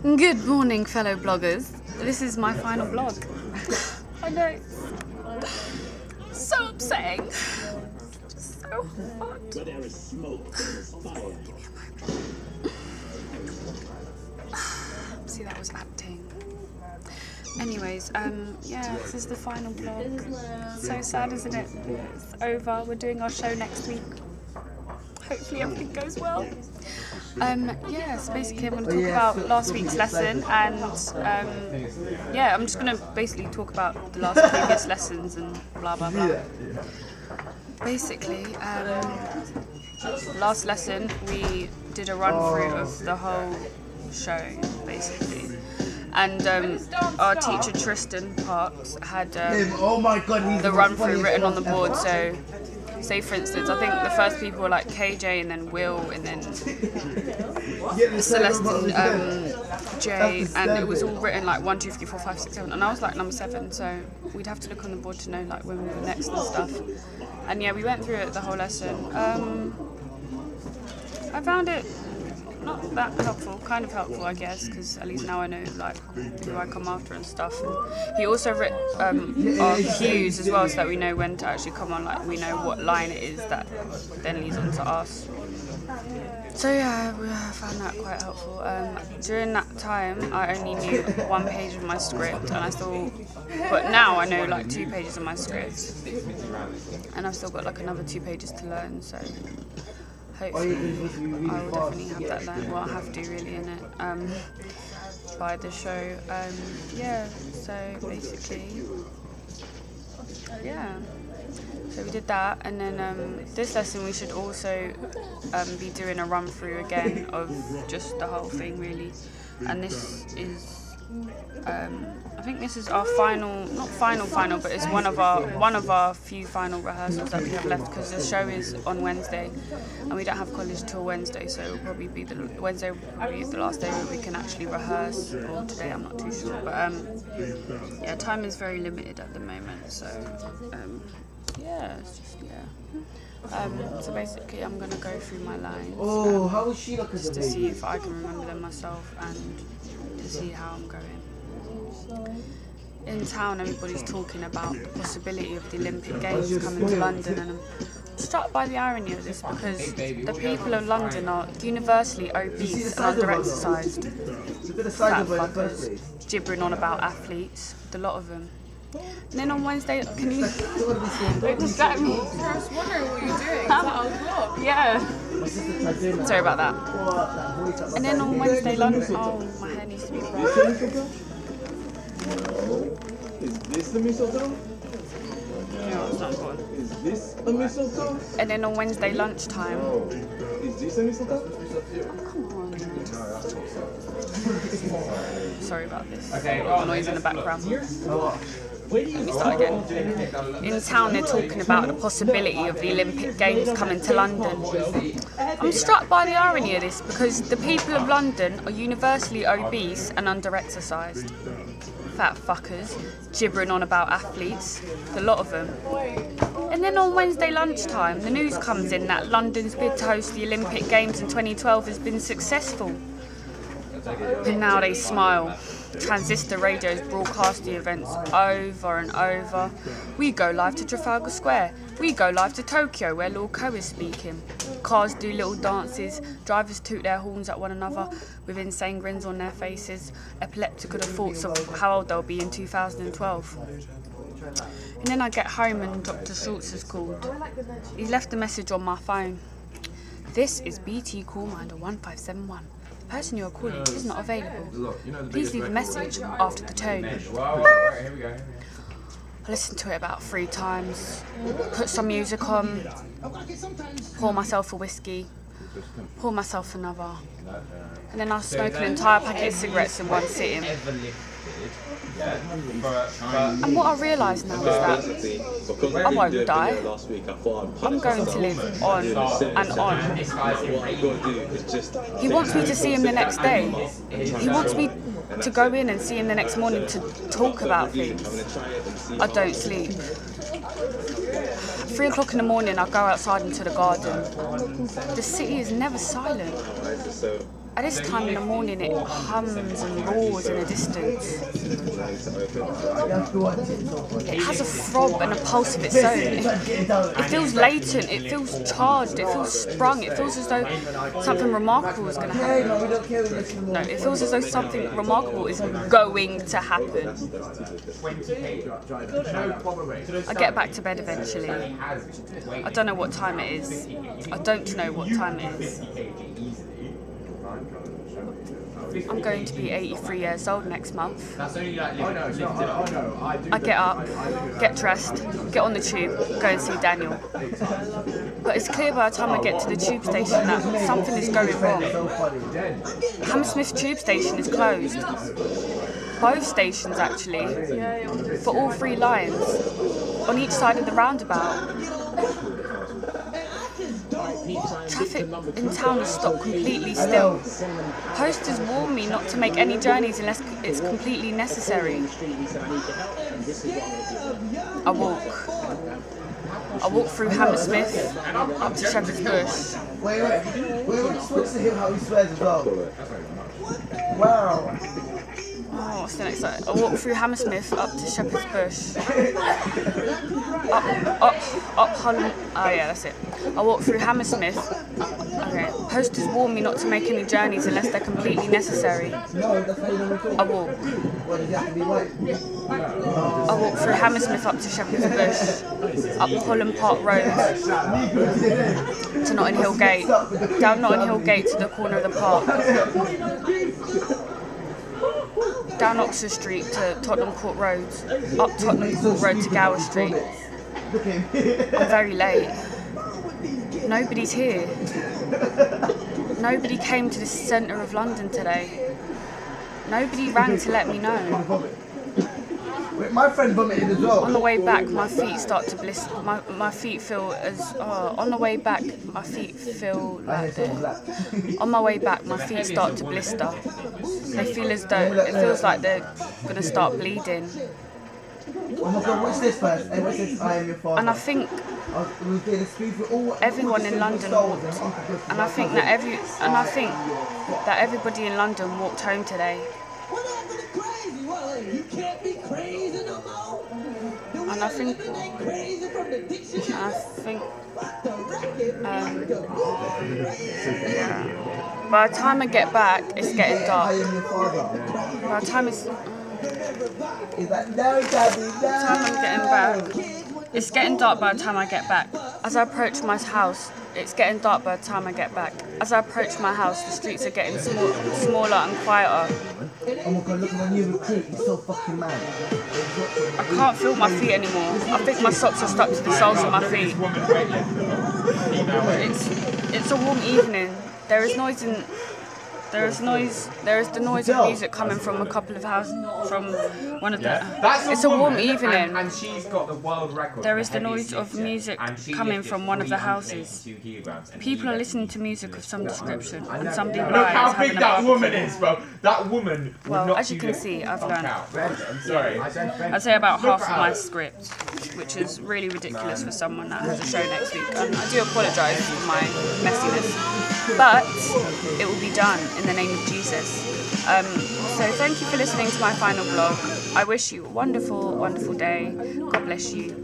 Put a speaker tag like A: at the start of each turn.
A: Good morning, fellow bloggers. This is my final blog. I know. So upsetting. Just so hot. Give me a moment. See, that was acting. Anyways, yeah, this is the final blog. So sad, isn't it? It's over. We're doing our show next week. Hopefully everything goes well. Yeah, so basically I'm going to talk about last week's lesson, and yeah, I'm just going to basically talk about the last previous lessons and blah blah blah. Basically, last lesson we did a run through of the whole show, basically. And our teacher Tristan Parks had the run through written on the board. So, say for instance, I think the first people were like KJ, and then Will, and then Celeste, and Jay, and it was all written like 1, 2, 3, 4, 5, 6, 7, and I was like number 7. So we'd have to look on the board to know like when we were next and stuff. And yeah, we went through it the whole lesson. I found it not that helpful, kind of helpful I guess, because at least now I know like who I come after and stuff. And he also wrote our cues as well, so that we know when to actually come on, like we know what line it is that then leads on to us. So yeah, I found that quite helpful. During that time I only knew 1 page of my script, and I still, but now I know like 2 pages of my script, and I've still got like another 2 pages to learn, so hopefully I will definitely have that learned. Well, I have to really in it by the show. Yeah, so basically, yeah. So we did that, and then this lesson we should also be doing a run through again of just the whole thing really. And this is I think this is our final, not final, but it's one of our few final rehearsals that we have left, because the show is on Wednesday and we don't have college till Wednesday, so it'll probably be Wednesday will probably be the last day where we can actually rehearse, or today, I'm not too sure, but yeah, time is very limited at the moment, so yeah, it's just, yeah. So basically I'm going to go through my lines just to see if I can remember them myself and to see how I'm going. In town, everybody's talking about the possibility of the Olympic Games coming to London, and I'm struck by the irony of this, because the people of London are universally obese and under-exercised. Fat fuckers, gibbering on about athletes, the lot of them. And then on Wednesday, can you don't distract me? I was wondering what you're doing. Is that our vlog? Yeah. Sorry about that. And then on Wednesday lunch, oh, my hair needs to be brushed.
B: Is this the mistletoe?
A: No, it's not important.
B: Is this a mistletoe?
A: And then on Wednesday lunchtime.
B: Is this a mistletoe?
A: Oh, come on. Sorry about this. Okay, noise in the background. Let me start again. In town they're talking about the possibility of the Olympic Games coming to London. I'm struck by the irony of this, because the people of London are universally obese and under-exercised. Fat fuckers, gibbering on about athletes, the lot of them. And then on Wednesday lunchtime, the news comes in that London's bid to host the Olympic Games in 2012 has been successful. And now they smile. Transistor radios broadcast the events over and over. We go live to Trafalgar Square. We go live to Tokyo, where Lord Ko is speaking. Cars do little dances. Drivers toot their horns at one another with insane grins on their faces, epileptic at the thoughts of how old they'll be in 2012. And then I get home and Dr. Schultz has called. He's left a message on my phone. This is BT Callminder 1571. The person you are calling is not available. Please leave a message after the tone. I listened to it about 3 times, put some music on, pour myself a whiskey, pour myself another, and then I smoked an entire packet of cigarettes in one sitting. And what I realise now is that I won't die. I'm going to live on and on. He wants me to see him the next day. He wants me to go in and see him the next morning to talk about things. I don't sleep. 3 o'clock in the morning I go outside into the garden. The city is never silent. At this time in the morning, it hums and roars in the distance. It has a throb and a pulse of its own. It feels latent, it feels charged, it feels sprung, it feels as though something remarkable is going to happen. No, it feels as though something remarkable is going to happen. I get back to bed eventually. I don't know what time it is. I don't know what time it is. I'm going to be 83 years old next month. I get up, get dressed, get on the tube, go and see Daniel. But it's clear by the time I get to the tube station that something is going wrong. Hammersmith tube station is closed. Both stations actually, for all 3 lines, on each side of the roundabout. Traffic in town has stopped completely still. Posters warn me not to make any journeys unless it's completely necessary. I walk through Hammersmith up to Shepherd's Bush.
C: Wait, switch to him how he swears as well. Wow.
A: Oh, what's the next side? I walk through Hammersmith up to Shepherd's Bush. Up Holland. Oh yeah, that's it. I walk through Hammersmith. Okay. Posters warn me not to make any journeys unless they're completely necessary. I walk through Hammersmith up to Shepherd's Bush. Up Holland Park Road to Notting Hill Gate. Down Notting Hill Gate to the corner of the park. Down Oxford Street to Tottenham Court Road, up Tottenham Court Road to Gower Street. I'm very late. Nobody's here. Nobody came to the centre of London today. Nobody rang to let me know.
C: My friend vomited as well.
A: On the way back, my feet start to blister. My feet feel as. On the way back, my feet feel like this. On my way back, my feet start to blister. They feel as though it feels like they're gonna start bleeding.
C: Oh my God, what's this first? And what's this? I am your father.
A: And I think everyone in London walked. And I think that everybody in London walked home today. And I think by the time I get back, it's getting dark. By the time I'm getting back, it's getting dark by the time I get back. As I approach my house, it's getting dark by the time I get back. As I approach my house, the streets are getting smaller and quieter.
C: Oh my God, look at my new recruit, he's so fucking mad.
A: I can't feel my feet anymore. I think my socks are stuck to the soles of my feet. It's a warm evening. There is the noise of music coming from a couple of houses, from one of the... It's a warm evening.
D: And she's got the world record.
A: There is the noise of music coming from one of the houses. People are listening to music of some description, and somebody
D: Look how big that woman is, bro. That woman.
A: Well, as you can see, I've learned.
D: I'm sorry.
A: I'd say about half of my script, which is really ridiculous for someone that has a show next week. And I do apologise for my messiness, but it will be done in the name of Jesus. So thank you for listening to my final vlog. I wish you a wonderful, wonderful day. God bless you.